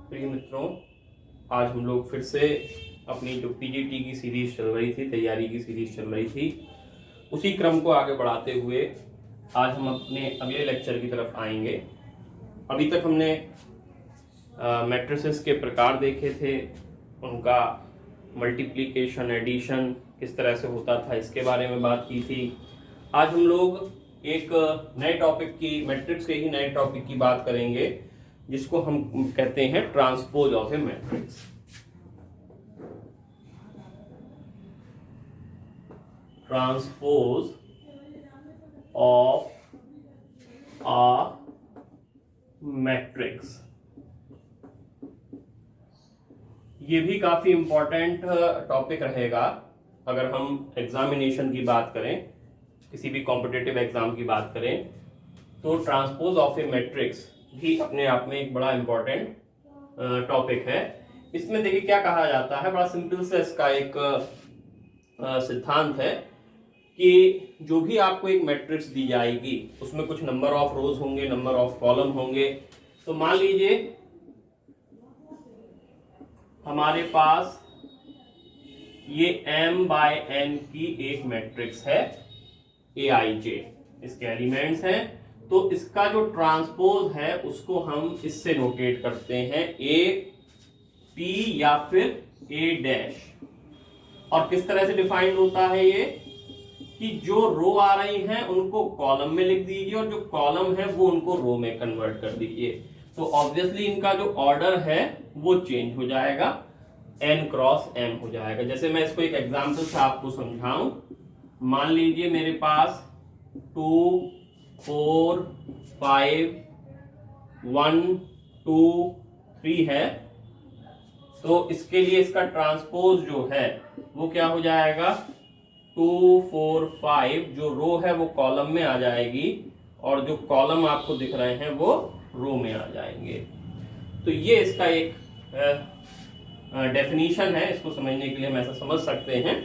प्रिय मित्रों, आज हम लोग फिर से अपनी जो पीजीटी की सीरीज चल रही थी, तैयारी की सीरीज चल रही थी, उसी क्रम को आगे बढ़ाते हुए आज हम अपने अगले लेक्चर की तरफ आएंगे। अभी तक हमने मैट्रिसेस के प्रकार देखे थे, उनका मल्टीप्लिकेशन, एडिशन किस तरह से होता था, इसके बारे में बात की थी। आज हम लोग एक नए टॉपिक की, मैट्रिक्स के ही नए टॉपिक की बात करेंगे, जिसको हम कहते हैं transpose of A matrix. Transpose of a matrix, ये भी काफी इंपॉर्टेंट टॉपिक रहेगा अगर हम एग्जामिनेशन की बात करें, किसी भी कॉम्पिटिटिव एग्जाम की बात करें, तो ट्रांसपोज ऑफ ए मैट्रिक्स भी अपने आप में एक बड़ा इंपॉर्टेंट टॉपिक है। इसमें देखिए क्या कहा जाता है, बड़ा सिंपल से इसका एक सिद्धांत है कि जो भी आपको एक मैट्रिक्स दी जाएगी उसमें कुछ नंबर ऑफ रोज होंगे, नंबर ऑफ कॉलम होंगे। तो मान लीजिए हमारे पास ये m/n की एक मैट्रिक्स है aij, इसके एलिमेंट्स हैं। तो इसका जो ट्रांसपोज है उसको हम इससे नोटेट करते हैं a p या फिर a डैश। और किस तरह से डिफाइंड होता है ये कि जो रो आ रही हैं उनको कॉलम में लिख दीजिए और जो कॉलम है वो उनको रो में कन्वर्ट कर दीजिए। तो ऑब्वियसली इनका जो ऑर्डर है वो चेंज हो जाएगा, n क्रॉस m हो जाएगा। जैसे मैं इसको एक एग्जांपल से आपको समझाऊं, मान लीजिए मेरे पास 2, 4, 5, 1, 2, 3 है। तो इसके लिए इसका ट्रांसपोज जो है वो क्या हो जाएगा, 2, 4, 5 जो रो है वो कॉलम में आ जाएगी और जो कॉलम आपको दिख रहे हैं वो रो में आ जाएंगे। तो ये इसका एक डेफिनेशन है, इसको समझने के लिए हम ऐसा समझ सकते हैं।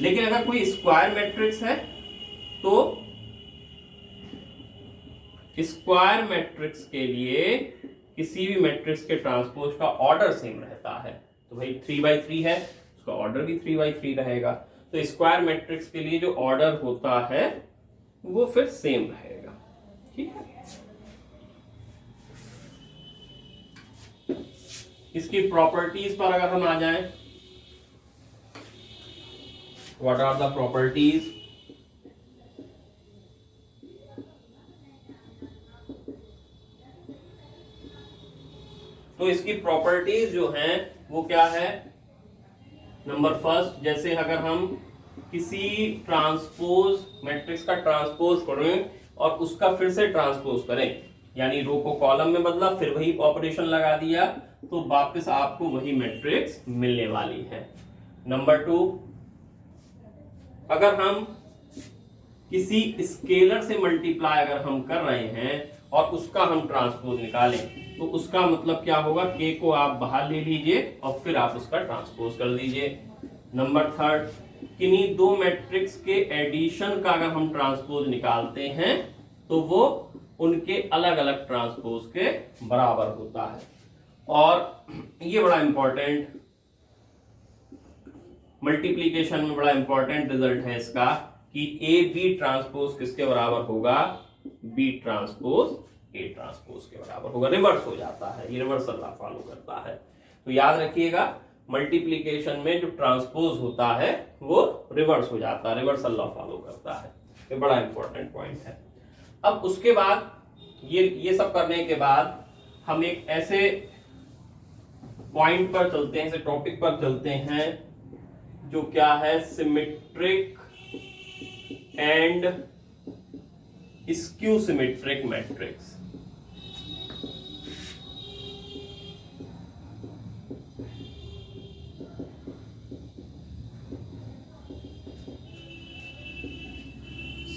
लेकिन अगर कोई स्क्वायर मैट्रिक्स है तो स्क्वायर मैट्रिक्स के लिए किसी भी मैट्रिक्स के ट्रांसपोज का ऑर्डर सेम रहता है। तो भाई 3/3 है, उसका ऑर्डर भी 3/3 रहेगा। तो स्क्वायर मैट्रिक्स के लिए जो ऑर्डर होता है वो फिर सेम रहेगा। ठीक है, इसकी प्रॉपर्टीज पर अगर हम आ जाएं, व्हाट आर द प्रॉपर्टीज? तो इसकी प्रॉपर्टीज जो हैं वो क्या है, नंबर फर्स्ट, जैसे अगर हम किसी ट्रांसपोज मैट्रिक्स का ट्रांसपोज करें और उसका फिर से ट्रांसपोज करें, यानी रो को कॉलम में बदला फिर वही ऑपरेशन लगा दिया, तो वापस आपको वही मैट्रिक्स मिलने वाली है। नंबर 2, अगर हम किसी स्केलर से मल्टीप्लाई अगर हम कर रहे हैं और उसका हम ट्रांसपोज निकालें, तो उसका मतलब क्या होगा, k को आप बाहर ले लीजिए और फिर आप उसका ट्रांसपोज कर दीजिए। नंबर 3, किन्हीं दो मैट्रिक्स के एडिशन का अगर हम ट्रांसपोज निकालते हैं तो वो उनके अलग अलग ट्रांसपोज के बराबर होता है। और ये बड़ा इंपॉर्टेंट, मल्टीप्लिकेशन में बड़ा इंपॉर्टेंट रिजल्ट है इसका कि ए बी ट्रांसपोज किसके बराबर होगा, बी ट्रांसपोज ए ट्रांसपोज के बराबर होगा। रिवर्स हो जाता है, ये रिवर्सल लॉ फॉलो करता है। तो याद रखिएगा, मल्टीप्लिकेशन में जो ट्रांसपोज होता है वो रिवर्स हो जाता है, रिवर्सल लॉ फॉलो करता है। ये बड़ा इंपॉर्टेंट पॉइंट है। अब उसके बाद ये सब करने के बाद हम एक ऐसे पॉइंट पर चलते हैं, ऐसे टॉपिक पर चलते हैं जो क्या है, symmetric and skew symmetric matrix.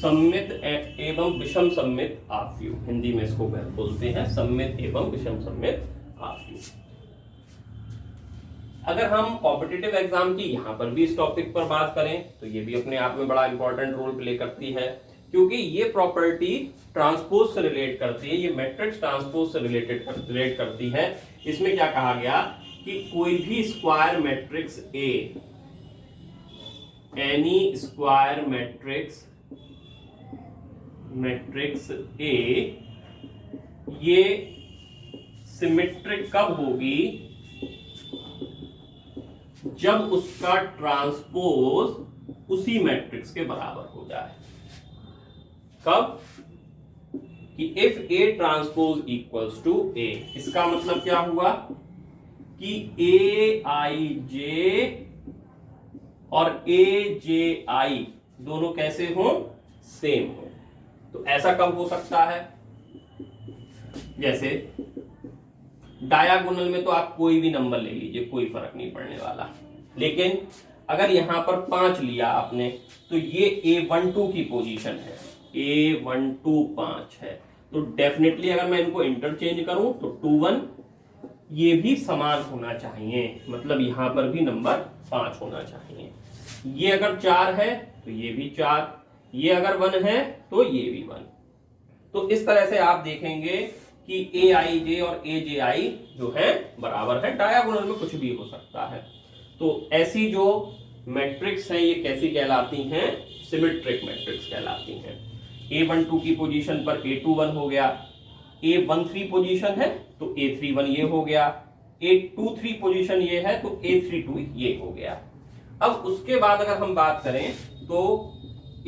सममित एवं विषम सममित आव्यूह, हिंदी में इसको बोलते हैं सममित एवं विषम सममित आव्यूह। अगर हम कॉम्पिटिटिव एग्जाम की यहां पर भी इस टॉपिक पर बात करें तो ये भी अपने आप में बड़ा इंपॉर्टेंट रोल प्ले करती है, क्योंकि ये प्रॉपर्टी ट्रांसपोज से रिलेट करती है, ये मैट्रिक्स ट्रांसपोज से रिलेट करती है। इसमें क्या कहा गया कि कोई भी square matrix A, N E square matrix A, ये सिमेट्रिक कब होगी, जब उसका ट्रांसपोज उसी मैट्रिक्स के बराबर हो जाए। कब? कि if A transpose equals to A, इसका मतलब क्या हुआ कि ए आई जे और ए जे आई दोनों कैसे हो, सेम हो। तो ऐसा कब हो सकता है? जैसे डायगोनल में तो आप कोई भी नंबर ले लीजिए, कोई फर्क नहीं पड़ने वाला, लेकिन अगर यहां पर 5 लिया आपने तो ये A12 की पोजीशन है, A12 5 है, तो डेफिनेटली अगर मैं इनको इंटरचेंज करूं तो 2 1 ये भी समान होना चाहिए, मतलब यहां पर भी नंबर 5 होना चाहिए। ये अगर 4 है तो ये भी 4, ये अगर 1 है तो ये भी 1। तो इस तरह से आप देखेंगे कि ए आई जे और ए जे आई जो है बराबर है, डायगोनल में कुछ भी हो सकता है। तो ऐसी जो मैट्रिक्स है ये कैसी कहलाती हैं? सिमेट्रिक मैट्रिक्स कहलाती हैं। A12 की पोजीशन पर A21 हो गया, A13 पोजीशन है तो A31 ये हो गया, A23 पोजीशन ये है तो A32 ये हो गया। अब उसके बाद अगर हम बात करें तो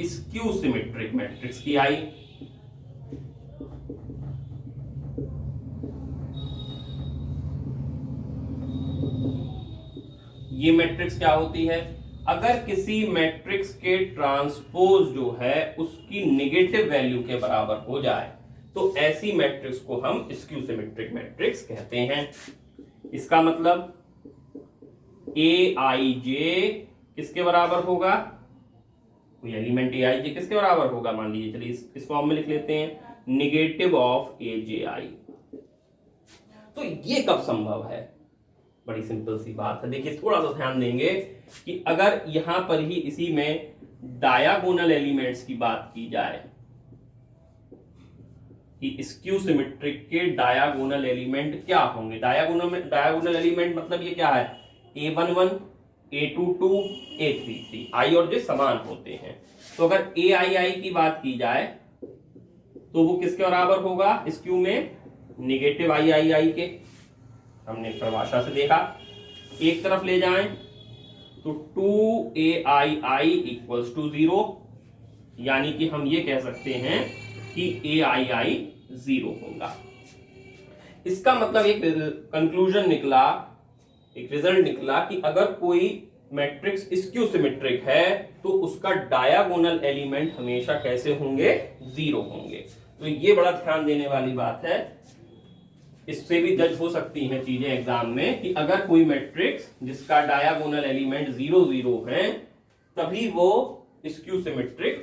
स्क्यू सिमेट्रिक मैट्रिक्स की आई। ये मैट्रिक्स क्या होती है? अगर किसी मैट्रिक्स के ट्रांसपोज जो है उसकी नेगेटिव वैल्यू के बराबर हो जाए तो ऐसी मैट्रिक्स को हम स्क्यू सिमेट्रिक मैट्रिक्स कहते हैं। इसका मतलब ए आई जे किसके बराबर होगा? कोई एलिमेंट ए आई जे किसके बराबर होगा? मान लीजिए, चलिए इस फॉर्म में लिख लेते हैं, नेगेटिव ऑफ ए जे आई। तो ये कब संभव है? बड़ी सिंपल सी बात है। देखिए थोड़ा सा ध्यान देंगे कि अगर यहां पर ही इसी में डायगोनल एलिमेंट्स की बात की जाए कि स्क्यू सिमेट्रिक के डायगोनल एलिमेंट क्या होंगे। डायगोनल एलिमेंट मतलब ये क्या है? A11, A22, A33, आई और जे समान होते हैं। तो अगर ए आई आई की बात की जाए तो वो किसके बराबर होगा स्क्यू में? नेगेटिव आई आई आई के। हमने परिभाषा से देखा, एक तरफ ले जाएं तो 2AII इक्वल्स टू 0, यानी कि हम ये कह सकते हैं कि AII 0 होगा। इसका मतलब एक कंक्लूजन निकला, एक रिजल्ट निकला कि अगर कोई मैट्रिक्स स्क्यू सिमेट्रिक है तो उसका डायगोनल एलिमेंट हमेशा कैसे होंगे? 0 होंगे। तो ये बड़ा ध्यान देने वाली बात है। इससे भी जज हो सकती हैं चीजें एग्जाम में कि अगर कोई मैट्रिक्स जिसका डायगोनल एलिमेंट 0 0 है तभी वो स्क्यू सिमेट्रिक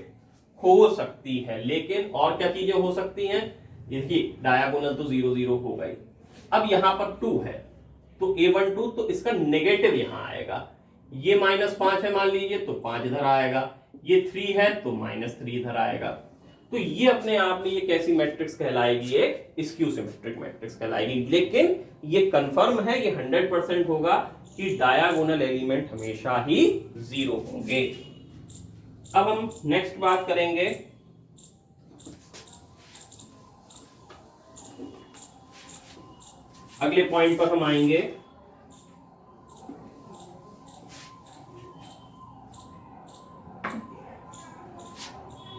हो सकती है। लेकिन और क्या चीजें हो सकती हैं? देखिए डायगोनल तो 0 0 हो गई, अब यहां पर 2 है तो A12 तो इसका नेगेटिव यहां आएगा। ये -5 है मान लीजिए तो 5 इधर आएगा, ये 3 है तो -3 इधर आएगा। तो ये अपने आप में ये कैसी मैट्रिक्स कहलाएगी? ये स्क्यू सिमेट्रिक मैट्रिक्स कहलाएगी। लेकिन ये कंफर्म है, ये 100% होगा कि डायगोनल एलिमेंट हमेशा ही 0 होंगे। अब हम नेक्स्ट बात करेंगे अगले पॉइंट पर हम आएंगे।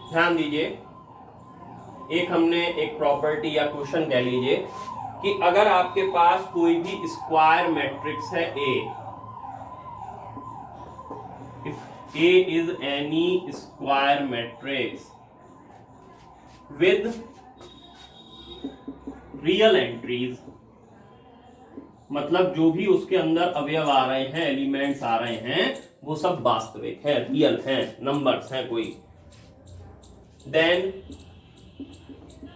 ध्यान दीजिए, एक हमने एक प्रॉपर्टी या क्वेश्चन कह लीजिए कि अगर आपके पास कोई भी स्क्वायर मैट्रिक्स है A, if A is any square matrix with real entries, मतलब जो भी उसके अंदर अवयव आ रहे हैं, एलिमेंट्स आ रहे हैं, वो सब वास्तविक है, रियल हैं, नंबर्स हैं कोई, then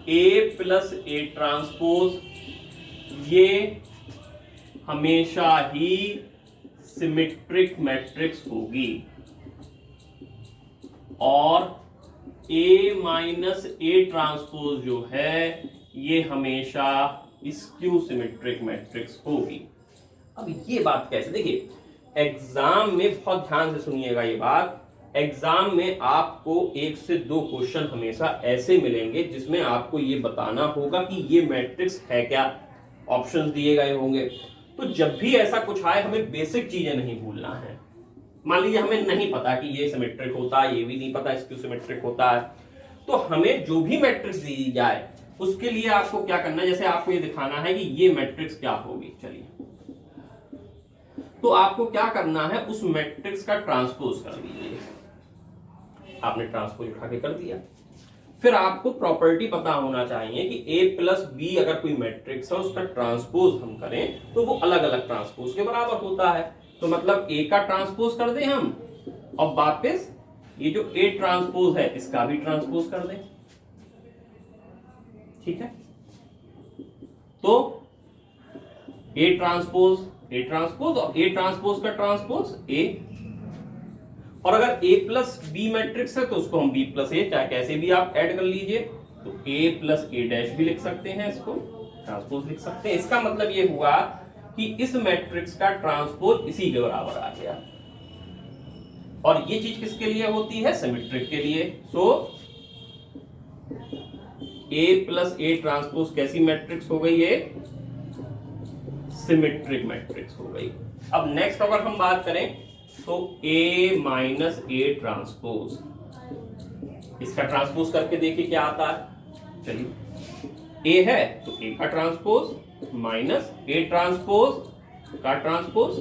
A plus A transpose ये हमेशा ही सिमेट्रिक मैट्रिक्स होगी। और A माइनस ए ट्रांसपोज जो है ये हमेशा स्क्यू सिमेट्रिक मैट्रिक्स होगी। अब ये बात कैसे, देखिए एग्जाम में बहुत ध्यान से सुनिएगा ये बात, एग्जाम में आपको 1 से 2 क्वेश्चन हमेशा ऐसे मिलेंगे जिसमें आपको ये बताना होगा कि ये मैट्रिक्स है क्या, ऑप्शंस दिए गए होंगे। तो जब भी ऐसा कुछ आए हमें बेसिक चीजें नहीं भूलना है। मान लीजिए हमें नहीं पता कि ये सिमेट्रिक होता है, ये भी नहीं पता स्क्यू सिमेट्रिक होता है, तो हमें जो भी मैट्रिक्स दी जाए उसके लिए आपको क्या करना है, जैसे आपको ये दिखाना है कि ये मैट्रिक्स क्या होगी, चलिए तो आपको क्या करना है, उस मैट्रिक्स का ट्रांसपोज कर दीजिए। आपने ट्रांसपोज उठा के कर दिया, फिर आपको प्रॉपर्टी पता होना चाहिए कि a प्लस बी अगर कोई मैट्रिक्स है उसका ट्रांसपोज हम करें तो वो अलग अलग ट्रांसपोज के बराबर होता है। तो मतलब a का ट्रांसपोज कर दें हम, और वापस ये जो a ट्रांसपोज है इसका भी ट्रांसपोज कर दें, ठीक है। तो a ट्रांसपोज और a ट्रांसपोज का ट्रांसपोज a, और अगर a प्लस बी मैट्रिक्स है तो उसको हम b प्लस ए, चाहे कैसे भी आप ऐड कर लीजिए, तो a प्लस ए डैश भी लिख सकते हैं, इसको ट्रांसपोज लिख सकते हैं। इसका मतलब ये हुआ कि इस मैट्रिक्स का ट्रांसपोज इसी के बराबर आ गया, और ये चीज किसके लिए होती है, सिमेट्रिक के लिए। सो a प्लस ए ट्रांसपोज कैसी मैट्रिक्स हो गई, ये सिमेट्रिक मैट्रिक्स हो गई। अब नेक्स्ट अगर हम बात करें तो a माइनस ए ट्रांसपोज, इसका ट्रांसपोज करके देखिए क्या आता है। चलिए a है तो a का ट्रांसपोज माइनस ए ट्रांसपोज का ट्रांसपोज,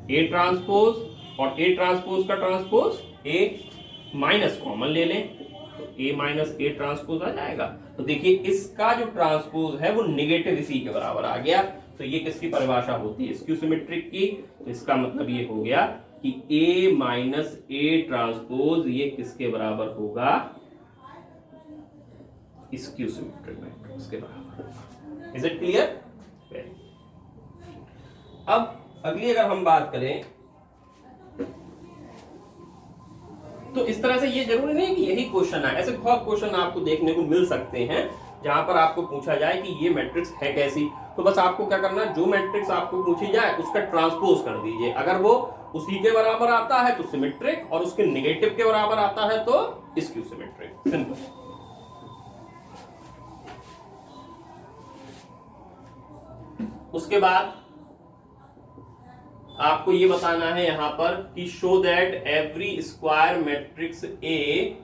a ट्रांसपोज और a ट्रांसपोज का ट्रांसपोज, a माइनस कॉमन ले लें तो a माइनस ए ट्रांसपोज आ जाएगा। तो देखिए इसका जो ट्रांसपोज है वो निगेटिव इसी के बराबर आ गया। तो ये किसकी परिभाषा होती है, स्क्यू सिमेट्रिक की। तो इसका मतलब ये हो गया कि a माइनस ए ट्रांसपोज ये किसके बराबर होगा, स्क्यू सिमेट्रिक मैट्रिक्स के बराबर। Is it clear? अब अगली अगर हम बात करें तो इस तरह से ये जरूरी नहीं कि यही क्वेश्चन है, ऐसे बहुत क्वेश्चन आपको देखने को मिल सकते हैं जहां पर आपको पूछा जाए कि ये मैट्रिक्स है कैसी। तो बस आपको क्या करना है, जो मैट्रिक्स आपको पूछी जाए उसका ट्रांसपोज कर दीजिए। अगर वो उसी के बराबर आता है तो सिमेट्रिक, और उसके नेगेटिव के बराबर आता है तो स्क्यू सिमेट्रिक। सिंपल। उसके बाद आपको ये बताना है यहां पर कि show that every square matrix A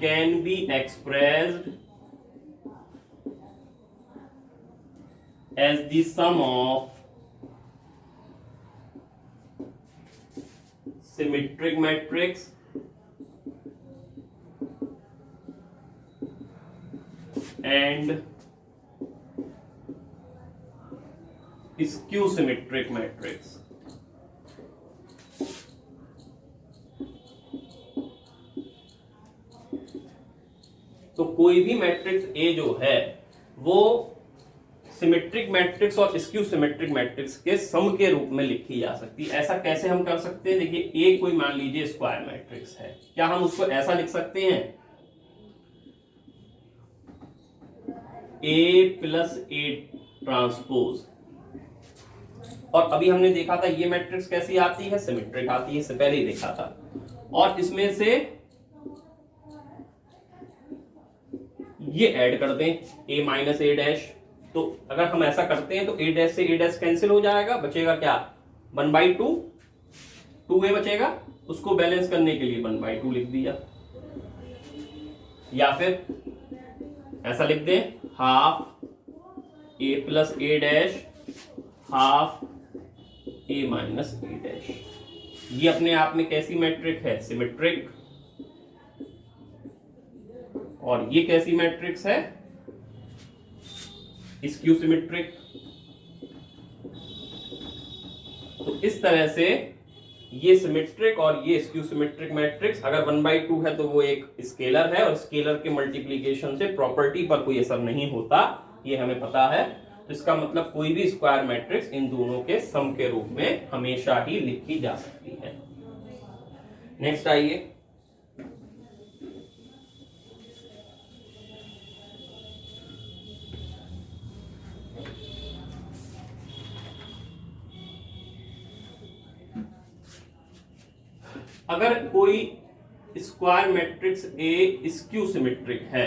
can be expressed as the sum of symmetric matrix and skew symmetric matrix। तो कोई भी मैट्रिक्स ए जो है वो सिमेट्रिक मैट्रिक्स और स्क्यू सिमेट्रिक मैट्रिक्स के सम के रूप में लिखी जा सकती है। ऐसा कैसे हम कर सकते हैं, देखिए ए कोई मान लीजिए स्क्वायर मैट्रिक्स है, क्या हम उसको ऐसा लिख सकते हैं, ए प्लस ए ट्रांसपोज। और अभी हमने देखा था ये मैट्रिक्स कैसी आती है, सिमेट्रिक आती है, इससे पहले ही देखा था। और इसमें से ये ऐड कर दें a माइनस ए डैश। तो अगर हम ऐसा करते हैं तो a डैश से a डैश कैंसिल हो जाएगा, बचेगा क्या 1/2, 2a बचेगा, उसको बैलेंस करने के लिए 1/2 लिख दिया। या फिर ऐसा लिख दें half a plus A dash half a minus A dash. ये अपने आप में कैसी मैट्रिक है, सिमेट्रिक। और ये कैसी मैट्रिक्स है, स्क्यू सिमेट्रिक। तो इस तरह से ये सिमेट्रिक और ये स्क्यू सिमेट्रिक मैट्रिक्स, अगर 1/2 है तो वो एक स्केलर है, और स्केलर के मल्टीप्लीकेशन से प्रॉपर्टी पर कोई असर नहीं होता, ये हमें पता है। तो इसका मतलब कोई भी स्क्वायर मैट्रिक्स इन दोनों के सम के रूप में हमेशा ही लिखी जा सकती है। नेक्स्ट आइए, अगर कोई square matrix A skew symmetric है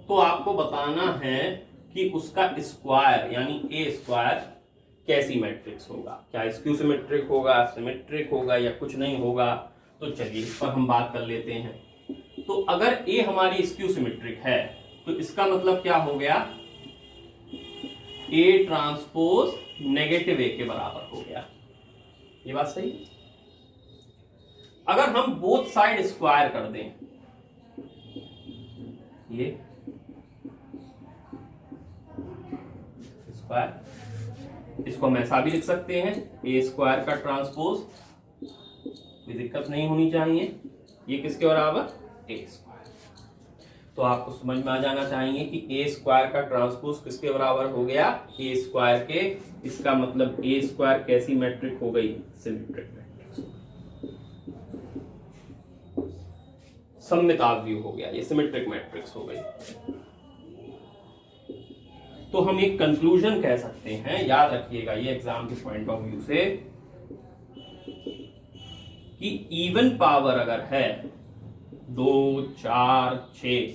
तो आपको बताना है कि उसका स्क्वायर यानी ए स्क्वायर कैसी मैट्रिक्स होगा, क्या स्क्यू सिमेट्रिक होगा, सिमेट्रिक होगा, या कुछ नहीं होगा। तो चलिए इस पर हम बात कर लेते हैं। तो अगर ए हमारी स्क्यू सिमेट्रिक है तो इसका मतलब क्या हो गया, ए ट्रांसपोज नेगेटिव ए के बराबर हो गया। ये बात सही। अगर हम बोथ साइड स्क्वायर कर दें, ये स्क्वायर, इसको हम ऐसा भी लिख सकते हैं, ए स्क्वायर का ट्रांसपोज, कोई दिक्कत नहीं होनी चाहिए। ये किसके बराबर, ए स्क्वायर। तो आपको समझ में आ जाना चाहिए कि ए स्क्वायर का ट्रांसपोज किसके बराबर हो गया, ए स्क्वायर के। इसका मतलब ए स्क्वायर कैसी मैट्रिक हो गई, सिमेट्रिक मैट्रिक्स, सममिताव्यू हो गया, ये सिमेट्रिक मैट्रिक्स हो गई। तो हम एक कंक्लूजन कह सकते हैं, याद रखिएगा ये एग्जाम के पॉइंट ऑफ व्यू से, कि इवन पावर अगर है 2, 4, 6,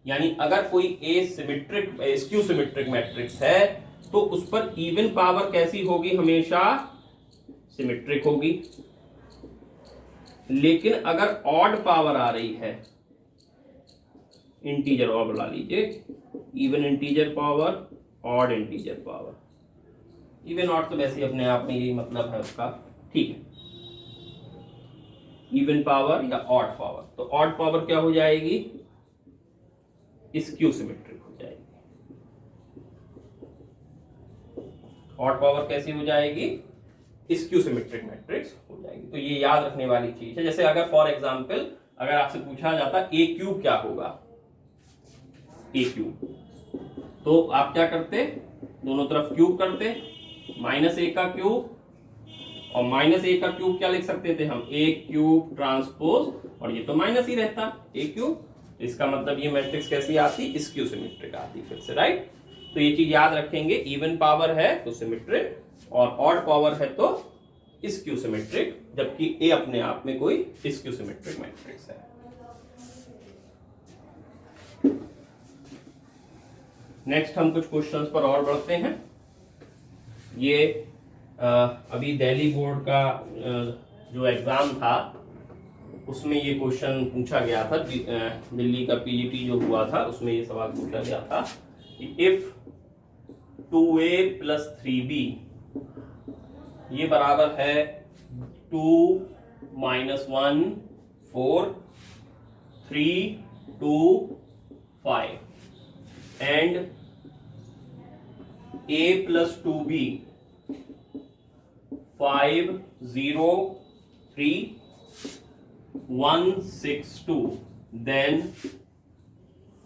यानी अगर कोई ए सिमेट्रिक स्क्यू सिमेट्रिक मैट्रिक्स है तो उस पर इवन पावर कैसी होगी, हमेशा सिमेट्रिक होगी। लेकिन अगर ऑड पावर आ रही है, इंटीजर और बुला लीजिए, even integer power, odd integer power, even odd तो वैसे अपने आप में यही मतलब है उसका, ठीक है, इवन पावर या ऑड पावर। तो ऑड पावर क्या हो जाएगी, स्क्यू सिमेट्रिक हो जाएगी। ऑड पावर कैसी हो जाएगी, स्क्यू सिमेट्रिक मैट्रिक्स हो जाएगी। तो ये याद रखने वाली चीज है। जैसे अगर फॉर एग्जांपल अगर आपसे पूछा जाता ए क्यूब क्या होगा, ए क्यूब, तो आप क्या करते, दोनों तरफ क्यूब करते, -a का क्यूब, और -a का क्यूब क्या लिख सकते थे हम, ए क्यूब ट्रांसपोज, और ये तो माइनस ही रहता, ए क्यूब। इसका मतलब ये मैट्रिक्स कैसी आती, स्क्यू सिमेट्रिक आती फिर से, राइट। तो ये चीज याद रखेंगे, इवन पावर है तो सिमेट्रिक, और ऑड पावर है तो स्क्यू सिमेट्रिक, जबकि ए अपने आप में कोई स्क्यू सिमेट्रिक मैट्रिक्स है। नेक्स्ट हम कुछ क्वेश्चंस पर और बढ़ते हैं। ये अभी दिल्ली बोर्ड का जो एग्जाम था उसमें ये क्वेश्चन पूछा गया था, दिल्ली का पीजीटी जो हुआ था उसमें ये सवाल पूछा गया था कि इफ 2a + 3b ये बराबर है 2 - 1 4 3 2 5 and a + 2b 5 0 3 1 6 2, then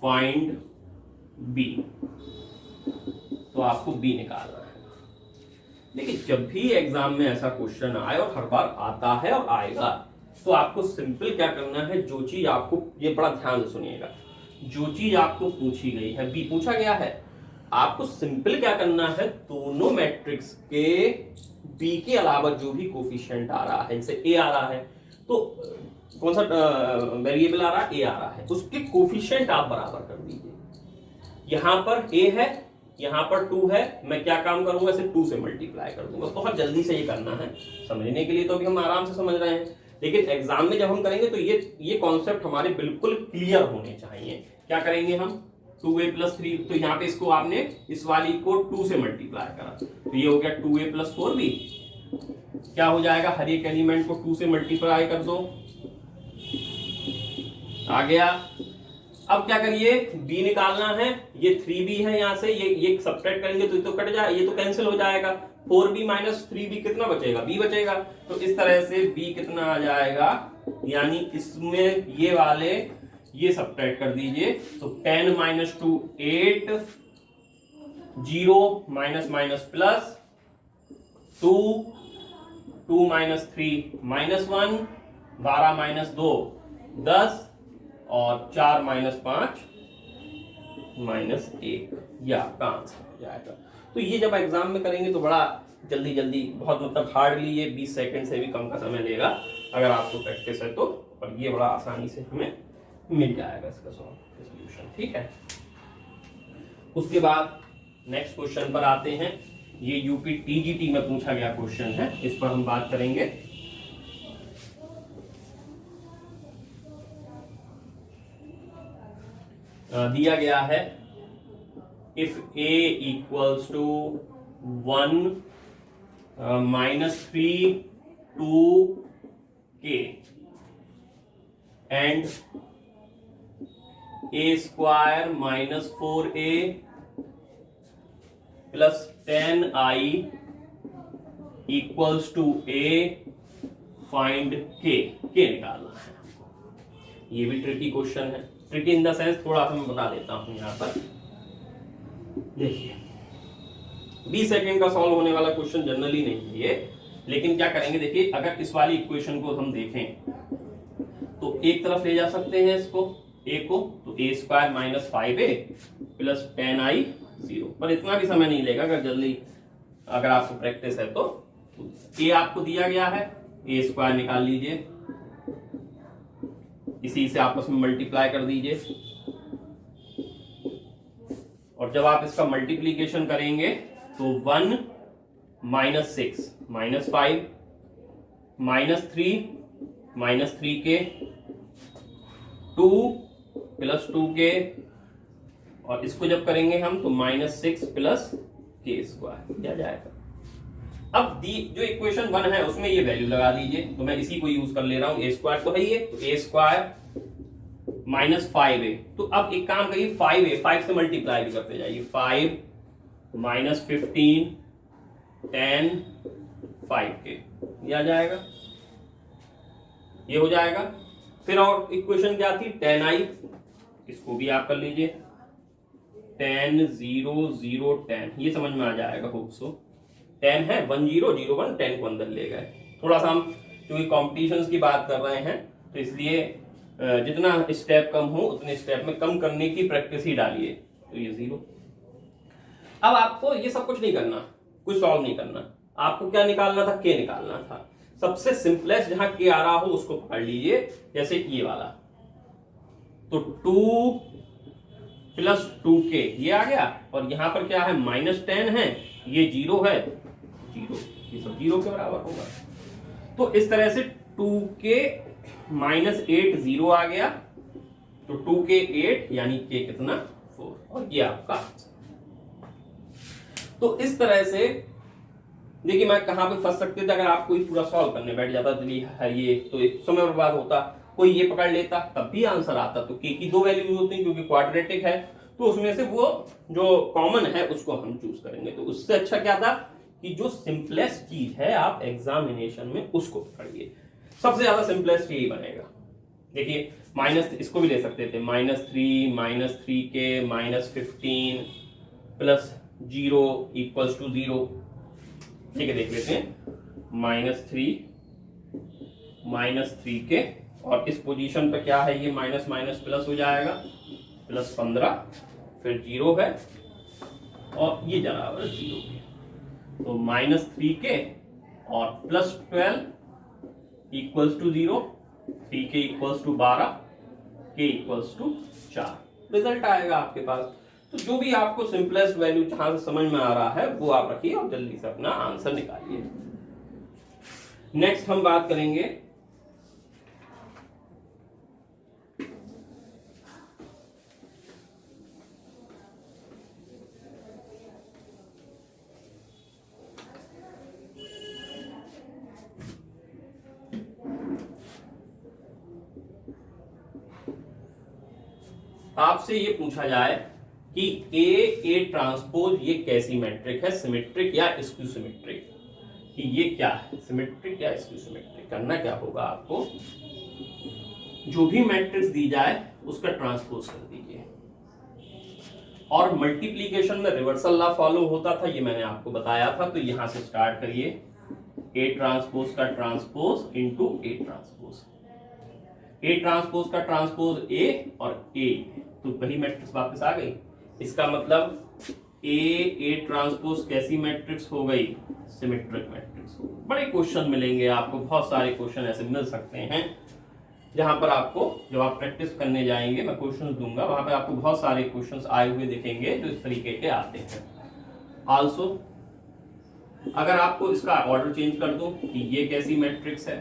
find b। तो आपको b निकालना है। देखिए जब भी एग्जाम में ऐसा क्वेश्चन आए, और हर बार आता है और आएगा, तो आपको सिंपल क्या करना है, जो चीज आपको, ये बड़ा ध्यान से सुनिएगा, जो चीज आपको पूछी गई है, बी पूछा गया है, आपको सिंपल क्या करना है, दोनों मैट्रिक्स के बी के अलावा जो भी कोफिशिएंट आ रहा है, जैसे ए आ रहा है तो कौन सा वेरिएबल आ रहा है, ए आ रहा है, उसके कोफिशिएंट आप बराबर कर दीजिए। यहां पर ए है, यहां पर 2 है, मैं क्या काम करूंगा, इसे 2 से मल्टीप्लाई कर दूंगा। बहुत जल्दी से ये करना है, समझने के लिए तो अभी हम आराम से समझ रहे हैं, लेकिन एग्जाम में जब हम करेंगे तो ये कॉन्सेप्ट हमारे बिल्कुल क्लियर होने चाहिए। क्या करेंगे हम, 2a + 3, तो यहाँ पे इसको आपने इस वाली को 2 से मल्टीप्लाई करा, तो ये हो गया 2a + 4b। क्या हो जाएगा, हर एक एलिमेंट को 2 से मल्टीप्लाई कर दो, आ गया। अब क्या करिए, b निकालना है, ये 3b है, यहां से ये सब्ट्रैक्ट करेंगे तो ये तो कट जाए, ये तो कैंसिल हो जाएगा, 4b माइनस 3b कितना बचेगा, b बचेगा। तो इस तरह से b कितना आ जाएगा, यानी इसमें ये वाले ये सब्ट्रैक्ट कर दीजिए। तो 10 minus 2 8, 0 minus minus plus 2, 2 minus 3 minus 1, 12 minus 2 10 और 4 माइनस 5 माइनस 1, यह आपका आंसर हो जाएगा। तो ये जब एग्जाम में करेंगे तो बड़ा जल्दी जल्दी, बहुत मतलब हार्डली ये 20 सेकंड से भी कम का समय लेगा अगर आपको प्रैक्टिस है तो, और ये बड़ा आसानी से हमें मिल जाएगा इसका सॉल्यूशन, ठीक है। उसके बाद नेक्स्ट क्वेश्चन पर आते हैं। ये यूपी टीजीटी में पूछा गया क्वेश्चन है, इस पर हम बात करेंगे। दिया गया है if a equals to 1 minus 3 2k and a square minus 4a plus 10i equals to a, find k निकालना है। ये भी ट्रिकी क्वेश्चन है, ट्रिकी इन द सेंस थोड़ा सा मैं बता देता हूं। यहां पर देखिए 20 सेकंड का सॉल्व होने वाला क्वेश्चन जनरली नहीं है ये, लेकिन क्या करेंगे देखिए, अगर इस वाली इक्वेशन को हम देखें तो एक तरफ ले जा सकते हैं इसको a को, तो a square minus 5a plus 10i 0, पर इतना भी समय नहीं लेगा अगर जल्दी अगर आपको प्रैक्टिस है तो। a आपको दिया गया है, a स्क्वायर निकाल लीजिए, इसी से आपस में मल्टीप्लाई कर दीजिए, और जब आप इसका मल्टीप्लीकेशन करेंगे तो 1 माइनस 6 माइनस 5 माइनस 3 के 2 प्लस 2k, और इसको जब करेंगे हम तो माइनस 6 प्लस k स्क्वायर आ जाएगा। अब जो इक्वेशन 1 है उसमें ये वैल्यू लगा दीजिए, तो मैं इसी को यूज कर ले रहा हूं, a स्क्वायर तो है ही है, तो a स्क्वायर माइनस 5a। तो अब एक काम करिए, 5 से मल्टीप्लाई भी करते जाइए, 5 माइनस 15 10 5k, ये आ जाएगा, ये हो जाएगा। फिर और इक्वेशन क्या थी, 10i, इसको भी आप कर लीजिए, 10 0 0 10, ये समझ में आ जाएगा होप सो। 10 है 1 0 0 1, 10 को अंदर ले गए। थोड़ा सा हम क्योंकि कॉम्पिटिशन्स की बात कर रहे हैं तो इसलिए जितना स्टेप कम हो उतने स्टेप में कम करने की प्रैक्टिस ही डालिए। तो ये 0। अब आपको ये सब कुछ नहीं करना, कुछ सॉल्व नहीं करना, आपको क्या निकालना था, के निकालना था। सबसे सिंपलेस्ट जहां के आ रहा हो उसको पकड़ लीजिए, जैसे ये वाला, तो 2 प्लस 2k ये आ गया, और यहां पर क्या है माइनस 10 है, ये 0 है, 0, ये सब 0 के बराबर होगा। तो इस तरह से 2k माइनस 8 0 आ गया, तो 2k 8 यानी k कितना 4, और ये आपका। तो इस तरह से देखिए मैं कहां पे फंस सकते थे, अगर आप कोई पूरा सॉल्व करने बैठ जाता तो ये तो एक समय बर्बाद होता, कोई ये पकड़ लेता तब भी आंसर आता। तो k की 2 वैल्यूज होती हैं क्योंकि क्वाड्रेटिक है, तो उसमें से वो जो कॉमन है उसको हम चूज करेंगे। तो उससे अच्छा क्या था कि जो सिंपलेस्ट चीज है आप एग्जामिनेशन में उसको पकड़िए, सबसे ज्यादा सिंपलेस्ट यही बनेगा। देखिए माइनस, इसको भी ले सकते थे, minus 3k minus 15 plus 0 equals to 0। ठीक है, देख लेते हैं, माइनस 3k, और इस पोजीशन पे क्या है, ये माइनस माइनस प्लस हो जाएगा, प्लस 15, फिर 0 है, और ये बराबर 0 के, तो माइनस 3k और plus 12 equals to 0, 3k equals to 12, k equals to 4, result आएगा आपके पास। तो जो भी आपको सिंपलेस्ट वैल्यू जहां से समझ में आ रहा है वो आप रखिए और जल्दी से अपना आंसर निकालिए। नेक्स्ट हम बात करेंगे आपसे ये पूछा जाए कि ए ट्रांसपोज ये कैसी मैट्रिक है, सिमेट्रिक या स्क्यू सिमेट्रिक, कि ये क्या है, सिमेट्रिक या स्क्यू सिमेट्रिक। करना क्या होगा आपको, जो भी मैट्रिक्स दी जाए उसका ट्रांसपोज कर दीजिए। और मल्टीप्लीकेशन में रिवर्सल लॉ फॉलो होता था, ये मैंने आपको बताया था। तो यहां से स्टार्ट करिए, ए ट्रांसपोज का transpose into A transpose, A transpose का ट्रांसपोज ए और ए, तो वही मैट्रिक्स वापस आ गई। इसका मतलब ए ट्रांसपोज कैसी मैट्रिक्स हो गई, सिमेट्रिक मैट्रिक्स हो गई। बड़े क्वेश्चन मिलेंगे आपको, बहुत सारे क्वेश्चन ऐसे मिल सकते हैं जहां पर आपको, जब आप प्रैक्टिस करने जाएंगे, मैं क्वेश्चंस दूंगा, वहां पे आपको बहुत सारे क्वेश्चंस आए हुए दिखेंगे जो इस तरीके के आते हैं। आल्सो अगर आपको इसका ऑर्डर चेंज कर दूं कि ये कैसी मैट्रिक्स है,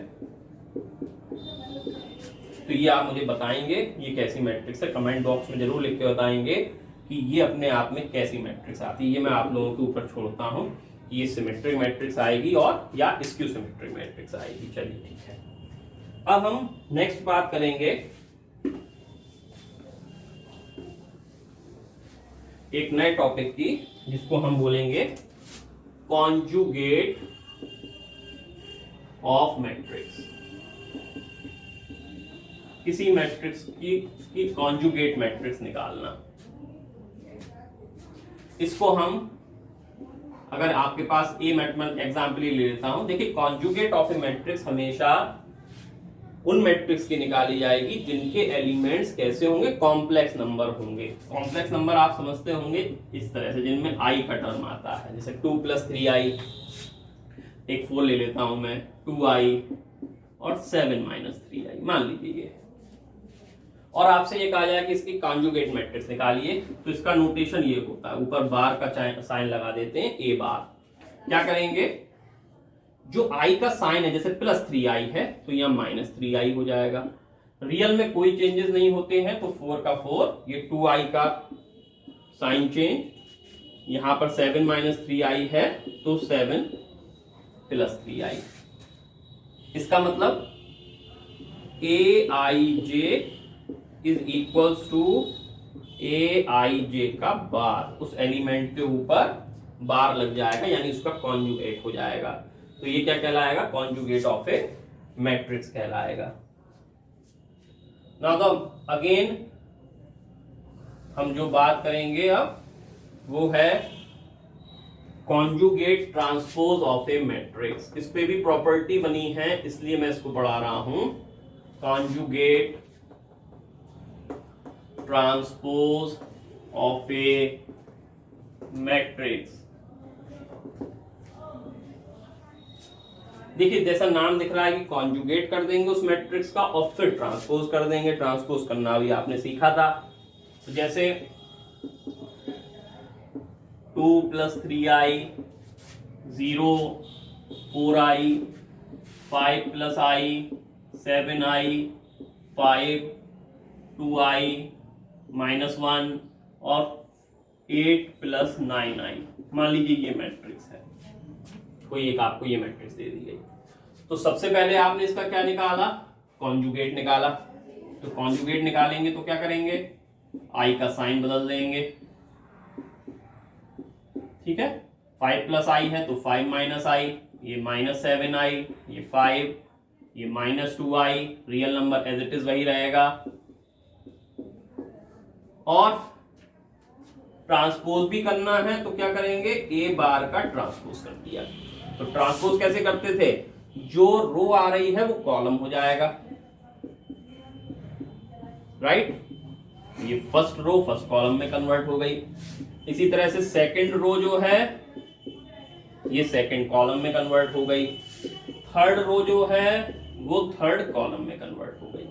तो ये आप मुझे बताएंगे ये कैसी मैट्रिक्स है, कमेंट बॉक्स में जरूर लिख के बताएंगे कि ये अपने आप में कैसी मैट्रिक्स आती है। ये मैं आप लोगों के ऊपर छोड़ता हूं कि ये सिमेट्रिक मैट्रिक्स आएगी और या स्क्यू सिमेट्रिक मैट्रिक्स आएगी। चलिए ठीक है, अब हम नेक्स्ट बात करेंगे एक नए टॉपिक की, जिसको हम बोलेंगे कॉन्जुगेट ऑफ मैट्रिक्स। किसी मैट्रिक्स की कॉन्जुगेट मैट्रिक्स निकालना। इसको हम, अगर आपके पास ए मैट्रिक्स एग्जाम्पल ही ले लेता हूं, देखिए कॉन्जुगेट ऑफ ए मैट्रिक्स हमेशा उन मैट्रिक्स की निकाली जाएगी जिनके एलिमेंट्स कैसे होंगे, कॉम्प्लेक्स नंबर होंगे। कॉम्प्लेक्स नंबर आप समझते होंगे इस तरह से, जिनमें आई का टर्म आता है, जैसे 2 + 3i, एक 4 ले लेता हूं मैं, 2i और 7 - 3i मान लीजिए। और आपसे ये कहा जाए कि इसकी कॉन्जुगेट मैट्रिक्स निकालिए, तो इसका नोटेशन ये होता है, ऊपर बार का साइन लगा देते हैं, ए बार। क्या करेंगे, जो i का साइन है, जैसे +3i है तो यहाँ -3i हो जाएगा। रियल में कोई चेंजेस नहीं होते हैं, तो 4 का 4, ये 2i का साइन चेंज, यहां पर 7 - 3i है तो 7 + 3i। इसका मतलब aij is equals to aij का बार, उस एलिमेंट के ऊपर बार लग जाएगा, यानी उसका कॉन्जुगेट हो जाएगा। तो ये क्या कहलाएगा, कॉन्जुगेट ऑफ ए मैट्रिक्स कहलाएगा। नाउ अगेन हम जो बात करेंगे अब वो है conjugate transpose of A matrix. इस पे भी प्रॉपर्टी बनी है, इसलिए मैं इसको पढ़ा रहा हूं, conjugate transpose of A matrix. देखिए जैसा नाम दिख रहा है कि कॉन्जुगेट कर देंगे उस मैट्रिक्स का और फिर ट्रांसपोज कर देंगे। ट्रांसपोज करना भी आपने सीखा था, तो जैसे 2 + 3i 0, 4i, 5 + i 7i, 5, 2i -1 और 8 + 9i। मान लीजिए ये मैट्रिक्स है, कोई एक आपको ये मैट्रिक्स दे दी गई। तो सबसे पहले आपने इसका क्या निकाला, कॉन्जुगेट निकाला। तो कॉन्जुगेट निकालेंगे तो क्या करेंगे, आई का साइन बदल देंगे, ठीक है। 5 + i है तो 5 - i, ये -7i, ये 5, ये -2i, real number as it is वही रहेगा। और ट्रांसपोज भी करना है तो क्या करेंगे, ए बार का ट्रांसपोज कर दिया। तो ट्रांसपोज कैसे करते थे, जो रो आ रही है वो कॉलम हो जाएगा, राइट। ये फर्स्ट रो फर्स्ट कॉलम में कन्वर्ट हो गई। इसी तरह से सेकंड रो जो है ये सेकंड कॉलम में कन्वर्ट हो गई। थर्ड रो जो है वो थर्ड कॉलम में कन्वर्ट हो गई।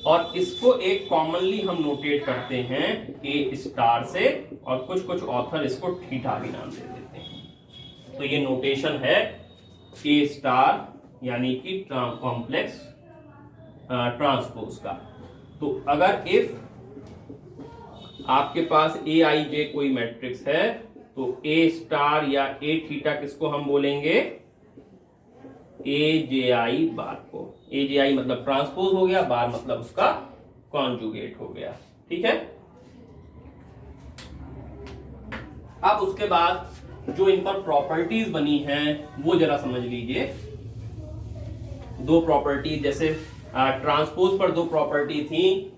और इसको एक कॉमनली हम नोटेट करते हैं ए स्टार से, और कुछ ऑथर इसको थीटा भी नाम दे देते हैं। तो ये नोटेशन है ए स्टार, यानी कि कॉम्प्लेक्स ट्रांसपोज का। तो अगर इफ आपके पास ए आई जे कोई मैट्रिक्स है तो ए स्टार या ए थीटा किसको हम बोलेंगे, ए जे आई बार को। ए जे आई मतलब ट्रांसपोज हो गया, बार मतलब उसका कॉन्जुगेट हो गया, ठीक है। अब उसके बाद जो इन पर प्रॉपर्टीज बनी हैं वो जरा समझ लीजिए। दो प्रॉपर्टी, जैसे ट्रांसपोज पर दो प्रॉपर्टी थी,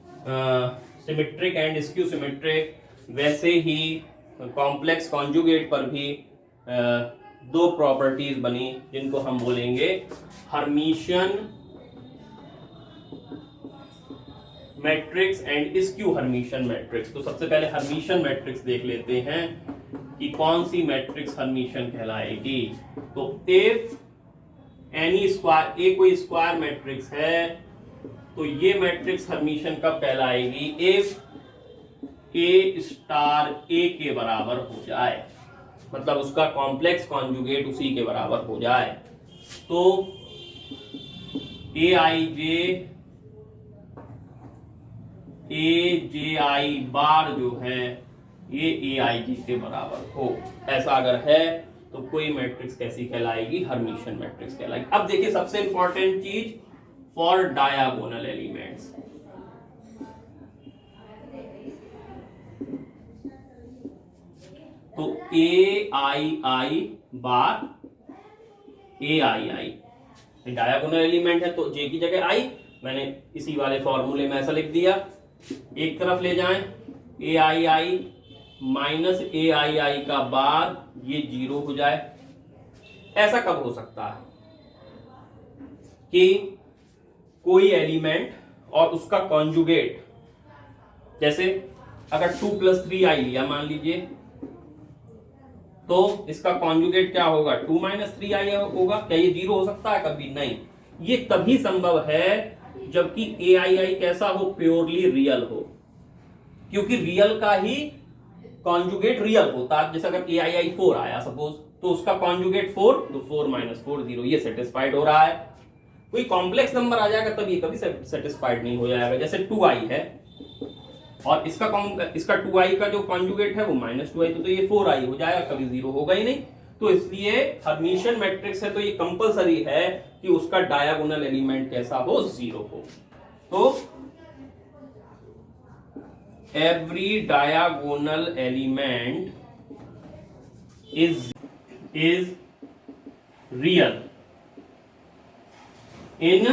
सिमेट्रिक एंड स्क्यू सिमेट्रिक, वैसे ही कॉम्प्लेक्स कॉन्जुगेट पर भी दो प्रॉपर्टीज बनी जिनको हम बोलेंगे Hermitian matrix and skew Hermitian matrix. तो सबसे पहले हर्मिशियन मैट्रिक्स देख लेते हैं कि कौन सी मैट्रिक्स हर्मिशियन कहलाएगी। तो इफ एनी स्क्वायर, ए कोई स्क्वायर मैट्रिक्स है तो ये मैट्रिक्स हर्मिशियन कब कहलाएगी? इफ ए स्टार ए के बराबर हो जाए, मतलब उसका कॉम्प्लेक्स कॉन्जुगेट उसी के बराबर हो जाए। तो ए आई जे आई बार जो है ये ए आई जी के बराबर हो, ऐसा अगर है तो कोई मैट्रिक्स कैसी कहलाएगी? हर्मिशियन मैट्रिक्स कहलाएगी। अब देखिए सबसे इंपॉर्टेंट चीज, फॉर डायगोनल एलिमेंट्स। तो A I bar A I diagonal element है तो जे की जगह आई, मैंने इसी वाले फॉर्मूले में ऐसा लिख दिया। एक तरफ ले जाएं, ए आई माइनस ए आई का बार, ये 0 हो जाए। ऐसा कब हो सकता है कि कोई एलिमेंट और उसका कॉन्जुगेट, जैसे अगर 2 + 3i लिया मान लीजिए, तो इसका कॉन्जुगेट क्या होगा? 2 - 3i होगा। क्या ये 0 हो सकता है? कभी नहीं। ये तभी संभव है जबकि ए आई कैसा हो? प्योरली रियल हो, क्योंकि रियल का ही कॉन्जुगेट रियल होता है। जैसे अगर ए आई 4 आया सपोज, तो उसका कॉन्जुगेट 4, तो 4 - 4 0, ये सेटिस्फाइड हो रहा है। कोई कॉम्प्लेक्स नंबर आ जाएगा तब ये कभी सेटिस्फाइड नहीं हो जाएगा। जैसे 2i है और इसका 2i का जो कॉन्जुगेट है वो -2i, तो ये 4i हो जाएगा, कभी 0 होगा ही नहीं। तो इसलिए हर्मिशियन मैट्रिक्स है तो ये कंपलसरी है कि उसका डायगोनल एलिमेंट कैसा हो? 0 हो। तो every diagonal element is real in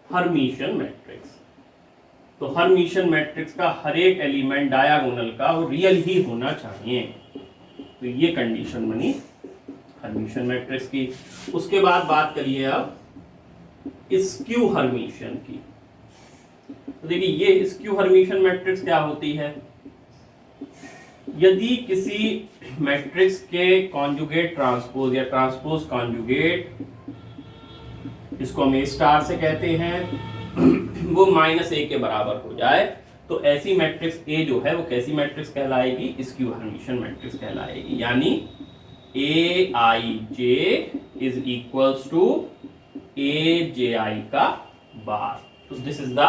Hermitian matrix। तो हर्मिशियन मैट्रिक्स का हर एक एलिमेंट डायगोनल का वो रियल ही होना चाहिए। तो ये कंडीशन बनी हर्मिशियन मैट्रिक्स की। उसके बाद बात करिए अब स्क्यू हर्मिशियन की। तो देखिए ये स्क्यू हर्मिशियन मैट्रिक्स क्या होती है? यदि किसी मैट्रिक्स के कॉन्जुगेट ट्रांसपोज या ट्रांसपोज कॉन्जुगेट, इसको हम ए स्टार से कहते हैं, वो -a के बराबर हो जाए, तो ऐसी मैट्रिक्स ए जो है वो कैसी मैट्रिक्स कहलाएगी? स्क्यू हर्मिशियन मैट्रिक्स कहलाएगी। यानी A I J is equals to A J I का बार। तो दिस इज द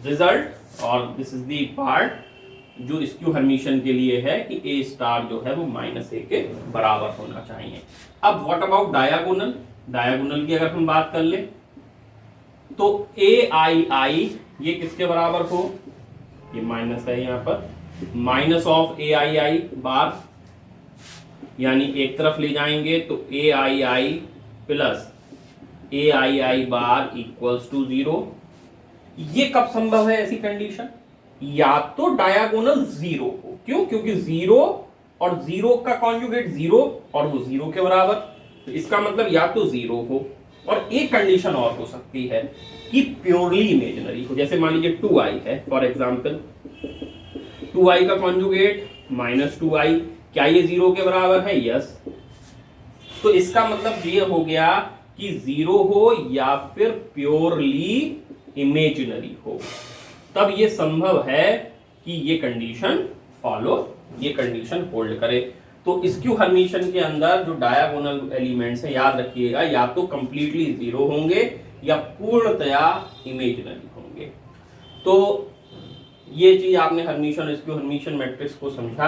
रिजल्ट और दिस इज द पार्ट जो स्क्यू हर्मिशियन के लिए है कि ए स्टार जो है वो -a के बराबर होना चाहिए। अब व्हाट अबाउट डायगोनल? डायगोनल की अगर हम बात कर ले तो ए आई ये किसके बराबर हो? ये माइनस है यहाँ पर, -ऑफ ए आई बार, यानी एक तरफ ले जाएंगे तो A I plus A I bar equals to 0। ये कब संभव है ऐसी कंडीशन? या तो डायगोनल 0 हो। क्यों? क्योंकि 0 और 0 का कॉन्जुगेट 0 और वो 0 के बराबर, तो इसका मतलब या तो 0 हो, और एक कंडीशन और हो सकती है कि प्योरली इमेजिनरी हो। जैसे मान लीजिए 2i है फॉर एग्जांपल, 2i का कॉन्जुगेट -2i, क्या ये 0 के बराबर है? यस। तो इसका मतलब ये हो गया कि 0 हो या फिर प्योरली इमेजिनरी हो, तब ये संभव है कि ये कंडीशन फॉलो, ये कंडीशन होल्ड करे। तो स्क्यू हर्मिशियन के अंदर जो डायगोनल एलिमेंट्स हैं, याद रखिएगा, या तो कंप्लीटली 0 होंगे या पूर्णतया इमेजिनरी होंगे। तो ये चीज आपने हर्मिशियन स्क्यू हर्मिशियन मैट्रिक्स को समझा।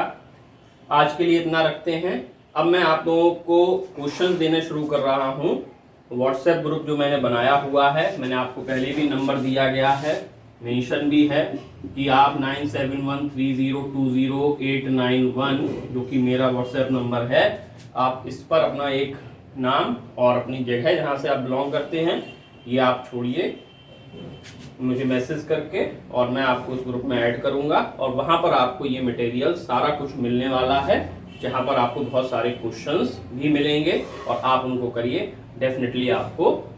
आज के लिए इतना रखते हैं। अब मैं आप लोगों को क्वेश्चन देने शुरू कर रहा हूं। व्हाट्सएप ग्रुप जो मैंने बनाया हुआ है, मैंने आपको पहले भी नंबर दिया गया है, मेंशन भी है कि आप 9713020891 जो कि मेरा व्हाट्सएप नंबर है, आप इस पर अपना एक नाम और अपनी जगह जहां से आप बिलोंग करते हैं ये आप छोड़िए मुझे मैसेज करके, और मैं आपको उस ग्रुप में ऐड करूंगा और वहां पर आपको ये मटेरियल सारा कुछ मिलने वाला है, जहां पर आपको बहुत सारे क्वेश्चंस भी मिलेंगे और आप उनको करिए। डेफिनेटली आपको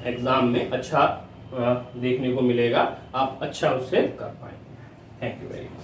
एग्जाम में अच्छा देखने को मिलेगा, आप अच्छा उससे कर पाएंगे। Thank you very much.